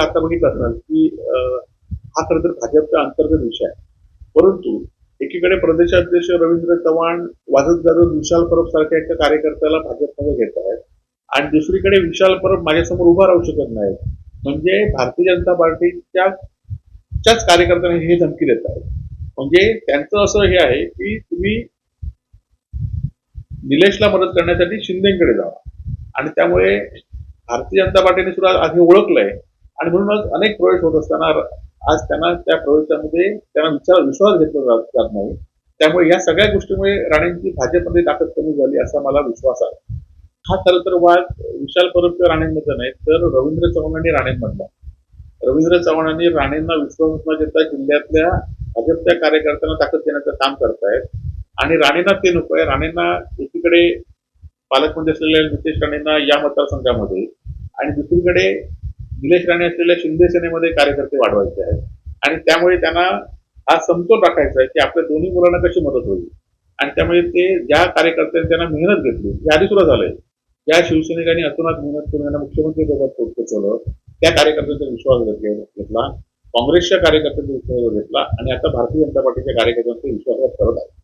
आता बघितलं असणार की हा खरं तर भाजपचा अंतर्गत विषय आहे. परंतु एकीकडे प्रदेशाध्यक्ष रवींद्र चव्हाण वाजत गाजत विशाल परब सारख्या एका कार्यकर्त्याला भाजपमध्ये घेत आहेत आणि दुसरीकडे विशाल परब माझ्यासमोर उभा राहू शकत नाही. म्हणजे भारतीय जनता पार्टीच्याच कार्यकर्त्यांना हे धमकी देत आहेत. म्हणजे त्यांचं असं हे आहे की तुम्ही निलेशला मदत करण्यासाठी शिंदेकडे जावा आणि त्यामुळे भारतीय जनता पार्टीने सुद्धा आधी ओळखलंय आणि म्हणूनच अनेक प्रवेश होत असताना आज त्यांना त्या प्रवेशामध्ये त्यांना विश्वास घेतला जात नाही. त्यामुळे या सगळ्या गोष्टीमुळे राणेंची भाजपमध्ये ताकद कमी झाली असा मला विश्वास आहे. हा खरं तर वाद विशाल परब किंवा राणेंमधला नाही तर रवींद्र चव्हाण आणि राणेंमधला. रवींद्र चव्हाणांनी राणेंना विश्वास न देता जिल्ह्यातल्या भाजपच्या कार्यकर्त्यांना ताकद देण्याचं काम करतायत आणि राणेंना ते नको आहे. राणेंना एकीकडे पालकमंत्री असलेल्या नितेश राणेंना या मतदारसंघामध्ये आणि दुसरीकडे निलेश राणे असलेल्या शिंदे सेनेमध्ये कार्यकर्ते वाढवायचे आहेत आणि त्यामुळे त्यांना हा समतोल राखायचा आहे की आपल्या दोन्ही मुलांना कशी मदत होईल आणि त्यामुळे ते ज्या कार्यकर्त्यांनी त्यांना मेहनत घेतली हे आधी सुद्धा झालंय. ज्या शिवसैनिकांनी अतोनात मेहनत करून यांना मुख्यमंत्री पदात पोहोचवलं त्या कार्यकर्त्यांचा विश्वास घेतला, काँग्रेसच्या कार्यकर्त्यांचा विश्वास घेतला आणि आता भारतीय जनता पार्टीच्या कार्यकर्त्यांचा विश्वास करत आहे.